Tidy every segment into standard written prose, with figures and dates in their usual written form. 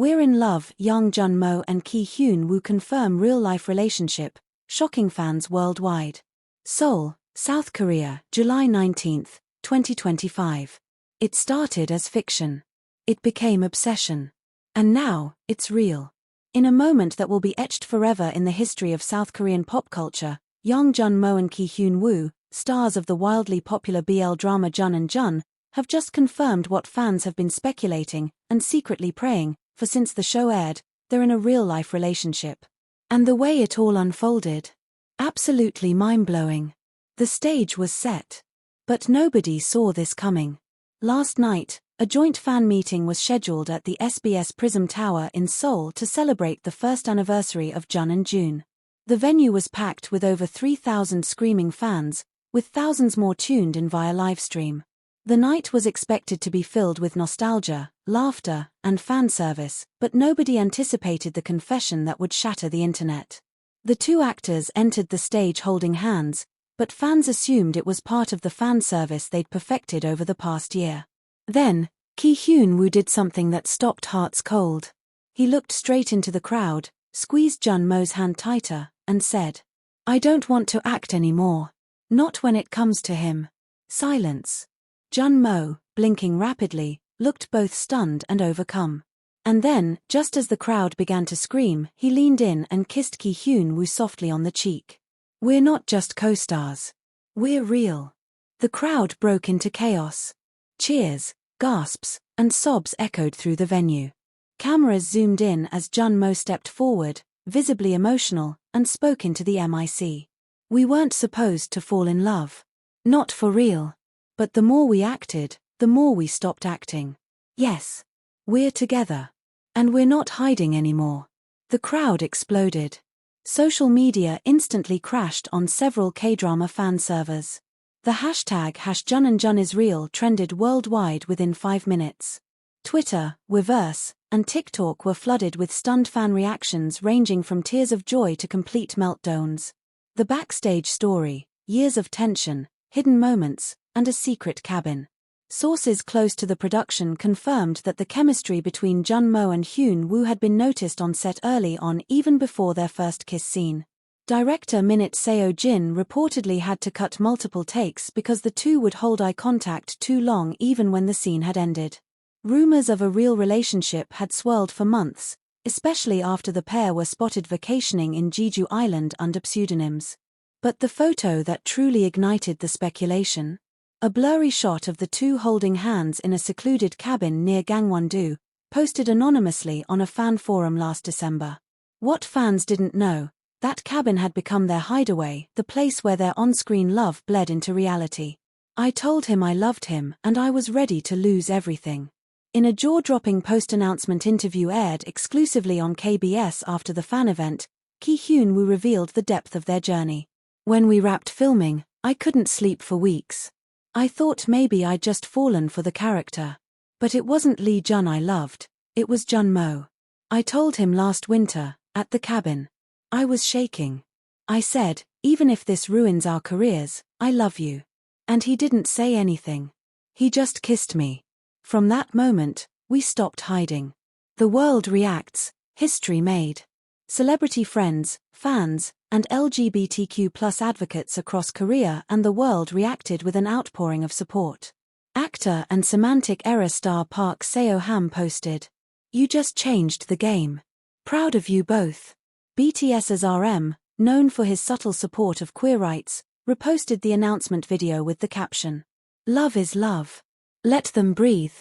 We're in love. Young Jun-mo and Hyun Woo confirm real-life relationship, shocking fans worldwide. Seoul, South Korea, July 19, 2025. It started as fiction. It became obsession. And now, it's real. In a moment that will be etched forever in the history of South Korean pop culture, Young Jun-mo and Hyun Woo, stars of the wildly popular BL drama Jun and Jun, have just confirmed what fans have been speculating and secretly praying for since the show aired. They're in a real-life relationship. And the way it all unfolded? Absolutely mind-blowing. The stage was set. But nobody saw this coming. Last night, a joint fan meeting was scheduled at the SBS Prism Tower in Seoul to celebrate the first anniversary of Jun and June. The venue was packed with over 3,000 screaming fans, with thousands more tuned in via livestream. The night was expected to be filled with nostalgia, laughter, and fan service, but nobody anticipated the confession that would shatter the internet. The two actors entered the stage holding hands, but fans assumed it was part of the fan service they'd perfected over the past year. Then, Hyun Woo did something that stopped hearts cold. He looked straight into the crowd, squeezed Jun-mo's hand tighter, and said, "I don't want to act anymore. Not when it comes to him." Silence. Jun-mo, blinking rapidly, looked both stunned and overcome. And then, just as the crowd began to scream, he leaned in and kissed Hyun Woo softly on the cheek. "We're not just co-stars. We're real." The crowd broke into chaos. Cheers, gasps, and sobs echoed through the venue. Cameras zoomed in as Jun-mo stepped forward, visibly emotional, and spoke into the mic. "We weren't supposed to fall in love. Not for real. But the more we acted, the more we stopped acting. Yes. We're together. And we're not hiding anymore." The crowd exploded. Social media instantly crashed on several K-drama fan servers. The hashtag #JunandJunIsReal trended worldwide within 5 minutes. Twitter, Weverse, and TikTok were flooded with stunned fan reactions ranging from tears of joy to complete meltdowns. The backstage story, years of tension, hidden moments, and a secret cabin. Sources close to the production confirmed that the chemistry between Jun-mo and Hyun Woo had been noticed on set early on, even before their first kiss scene. Director Minute Seo-jin reportedly had to cut multiple takes because the two would hold eye contact too long even when the scene had ended. Rumors of a real relationship had swirled for months, especially after the pair were spotted vacationing in Jeju Island under pseudonyms. But the photo that truly ignited the speculation? A blurry shot of the two holding hands in a secluded cabin near Gangwon-do, posted anonymously on a fan forum last December. What fans didn't know, that cabin had become their hideaway, the place where their on-screen love bled into reality. "I told him I loved him and I was ready to lose everything." In a jaw-dropping post-announcement interview aired exclusively on KBS after the fan event, Hyun Woo revealed the depth of their journey. "When we wrapped filming, I couldn't sleep for weeks. I thought maybe I'd just fallen for the character. But it wasn't Lee Jun I loved, it was Jun-mo. I told him last winter, at the cabin. I was shaking. I said, even if this ruins our careers, I love you." And he didn't say anything. He just kissed me. From that moment, we stopped hiding. The world reacts, history made. Celebrity friends, fans, and LGBTQ+ advocates across Korea and the world reacted with an outpouring of support. Actor and Semantic Error star Park Seo-ham posted, "You just changed the game. Proud of you both." BTS's RM, known for his subtle support of queer rights, reposted the announcement video with the caption, "Love is love. Let them breathe."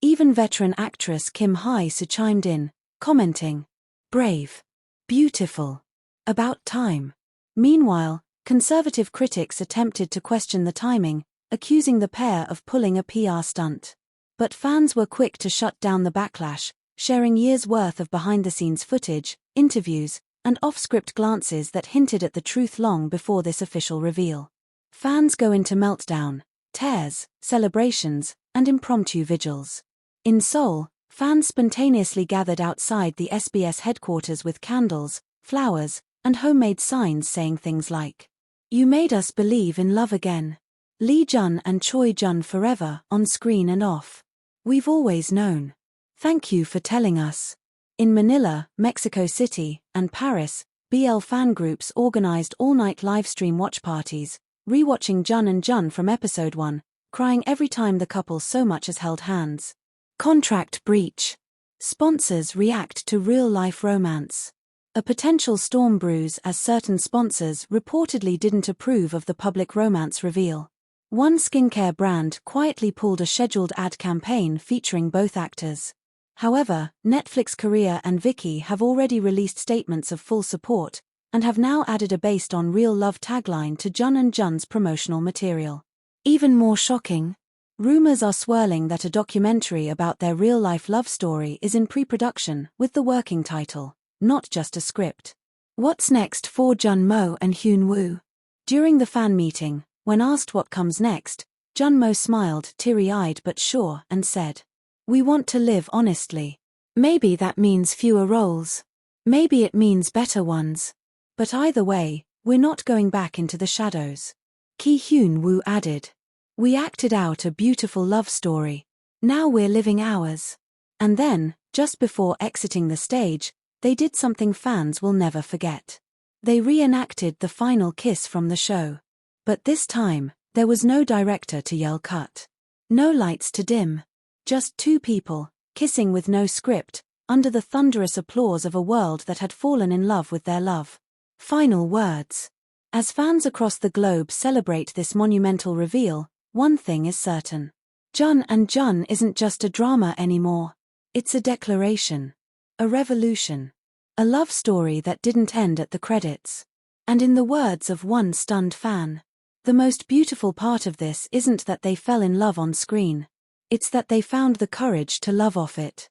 Even veteran actress Kim Hye-soo chimed in, commenting, "Brave. Beautiful. About time." Meanwhile, conservative critics attempted to question the timing, accusing the pair of pulling a PR stunt. But fans were quick to shut down the backlash, sharing years' worth of behind-the-scenes footage, interviews, and off-script glances that hinted at the truth long before this official reveal. Fans go into meltdown, tears, celebrations, and impromptu vigils. In Seoul, fans spontaneously gathered outside the SBS headquarters with candles, flowers, and homemade signs saying things like, "You made us believe in love again. Lee Jun and Choi Jun forever, on screen and off. We've always known. Thank you for telling us." In Manila, Mexico City, and Paris, BL fan groups organized all-night livestream watch parties, rewatching Jun and Jun from episode 1, crying every time the couple so much as held hands. Contract breach. Sponsors react to real-life romance. A potential storm brews as certain sponsors reportedly didn't approve of the public romance reveal. One skincare brand quietly pulled a scheduled ad campaign featuring both actors. However, Netflix Korea and Viki have already released statements of full support, and have now added a based on real love tagline to Jun and Jun's promotional material. Even more shocking, rumors are swirling that a documentary about their real-life love story is in pre-production, with the working title, Not Just a Script. What's next for Junmo and Hyun Woo? During the fan meeting, when asked what comes next, Junmo smiled, teary-eyed but sure, and said, "We want to live honestly. Maybe that means fewer roles. Maybe it means better ones. But either way, we're not going back into the shadows." Hyun Woo added, "We acted out a beautiful love story. Now we're living ours." And then, just before exiting the stage, they did something fans will never forget. They reenacted the final kiss from the show. But this time, there was no director to yell cut. No lights to dim. Just two people, kissing with no script, under the thunderous applause of a world that had fallen in love with their love. Final words. As fans across the globe celebrate this monumental reveal, one thing is certain. Jun and Jun isn't just a drama anymore. It's a declaration. A revolution. A love story that didn't end at the credits. And in the words of one stunned fan, the most beautiful part of this isn't that they fell in love on screen. It's that they found the courage to love off it.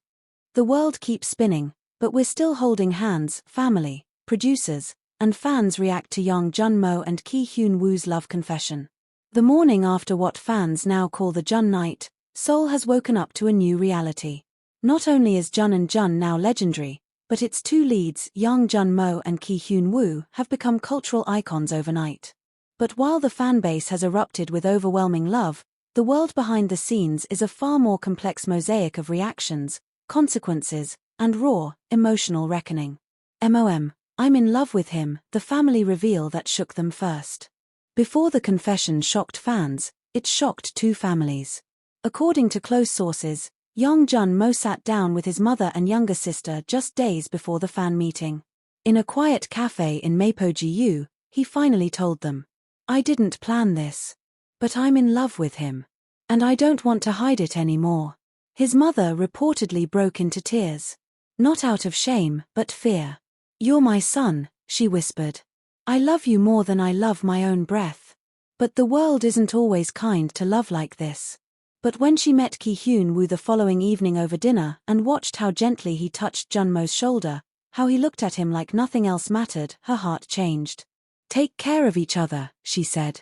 The world keeps spinning, but we're still holding hands. Family, producers, and fans react to young Junmo and Hyun Woo's love confession. The morning after what fans now call the Jun night, Seoul has woken up to a new reality. Not only is Jun and Jun now legendary, but its two leads, young Junmo and Hyun Woo, have become cultural icons overnight. But while the fanbase has erupted with overwhelming love, the world behind the scenes is a far more complex mosaic of reactions, consequences, and raw, emotional reckoning. I'm in love with him, the family reveal that shook them first. Before the confession shocked fans, it shocked two families. According to close sources, young Junmo sat down with his mother and younger sister just days before the fan meeting. In a quiet cafe in Mapogu, he finally told them, "I didn't plan this. But I'm in love with him. And I don't want to hide it anymore." His mother reportedly broke into tears. Not out of shame, but fear. "You're my son," she whispered. "I love you more than I love my own breath." But the world isn't always kind to love like this. But when she met Hyun Woo the following evening over dinner and watched how gently he touched Junmo's shoulder, how he looked at him like nothing else mattered, her heart changed. "Take care of each other," she said.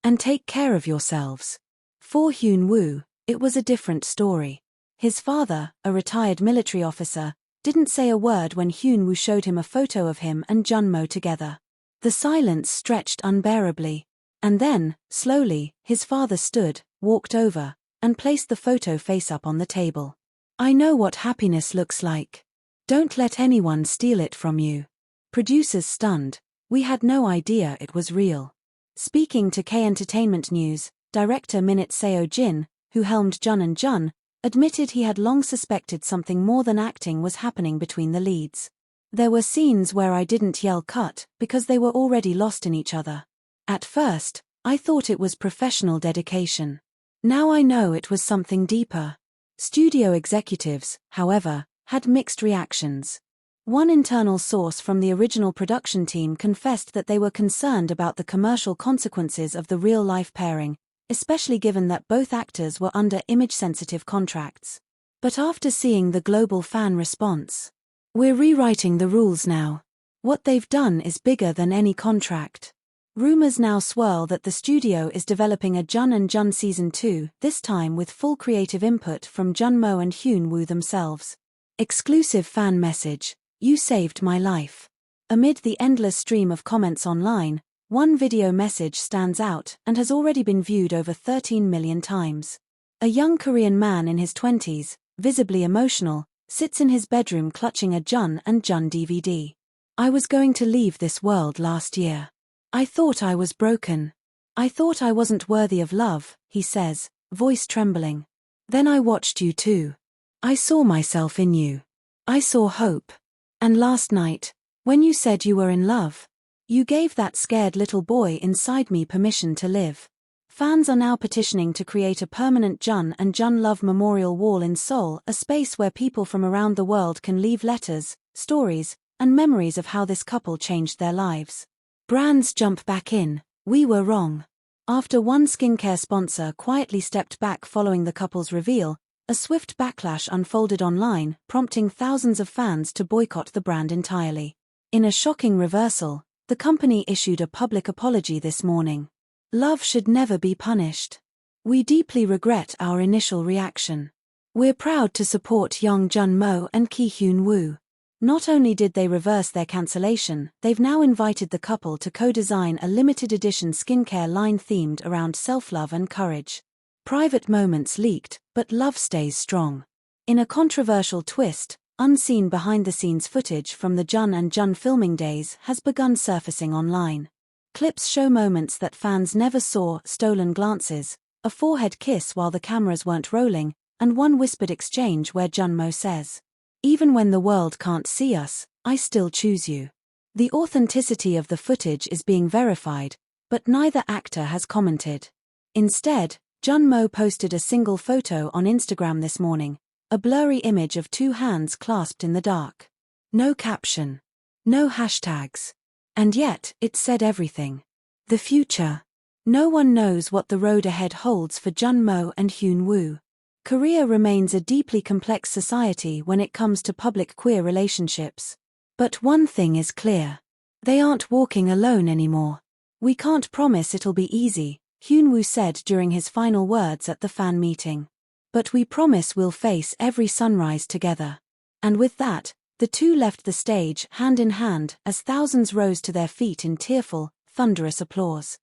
"And take care of yourselves." For Hyun Woo, it was a different story. His father, a retired military officer, didn't say a word when Hyun Woo showed him a photo of him and Junmo together. The silence stretched unbearably. And then, slowly, his father stood, walked over, and placed the photo face up on the table. "I know what happiness looks like. Don't let anyone steal it from you." Producers stunned. "We had no idea it was real." Speaking to K Entertainment News, director Minute Seo-jin, who helmed Jun and Jun, admitted he had long suspected something more than acting was happening between the leads. "There were scenes where I didn't yell cut because they were already lost in each other. At first, I thought it was professional dedication. Now I know it was something deeper." Studio executives, however, had mixed reactions. One internal source from the original production team confessed that they were concerned about the commercial consequences of the real-life pairing, especially given that both actors were under image-sensitive contracts. But after seeing the global fan response, "We're rewriting the rules now. What they've done is bigger than any contract." Rumors now swirl that the studio is developing a Jun and Jun Season 2, this time with full creative input from Junmo and Hyun Woo themselves. Exclusive fan message, "You saved my life." Amid the endless stream of comments online, one video message stands out and has already been viewed over 13 million times. A young Korean man in his 20s, visibly emotional, sits in his bedroom clutching a Jun and Jun DVD. I was going to leave this world last year. I thought I was broken. I thought I wasn't worthy of love, he says, voice trembling. Then I watched you too. I saw myself in you. I saw hope. And last night, when you said you were in love, you gave that scared little boy inside me permission to live. Fans are now petitioning to create a permanent Jun and Jun Love Memorial Wall in Seoul, a space where people from around the world can leave letters, stories, and memories of how this couple changed their lives. Brands jump back in. We were wrong. After one skincare sponsor quietly stepped back following the couple's reveal, a swift backlash unfolded online, prompting thousands of fans to boycott the brand entirely. In a shocking reversal, the company issued a public apology this morning. Love should never be punished. We deeply regret our initial reaction. We're proud to support Young Jun-mo and Ki-hyun Woo. Not only did they reverse their cancellation, they've now invited the couple to co-design a limited edition skincare line themed around self-love and courage. Private moments leaked, but love stays strong. In a controversial twist, unseen behind-the-scenes footage from the Jun and Jun filming days has begun surfacing online. Clips show moments that fans never saw, stolen glances, a forehead kiss while the cameras weren't rolling, and one whispered exchange where Jun-mo says, "Even when the world can't see us, I still choose you." The authenticity of the footage is being verified, but neither actor has commented. Instead, Jun-mo posted a single photo on Instagram this morning, a blurry image of two hands clasped in the dark. No caption. No hashtags. And yet, it said everything. The future. No one knows what the road ahead holds for Jun-mo and Hyun Woo. Korea remains a deeply complex society when it comes to public queer relationships. But one thing is clear. They aren't walking alone anymore. We can't promise it'll be easy, Hyun Woo said during his final words at the fan meeting. But we promise we'll face every sunrise together. And with that, the two left the stage hand in hand as thousands rose to their feet in tearful, thunderous applause.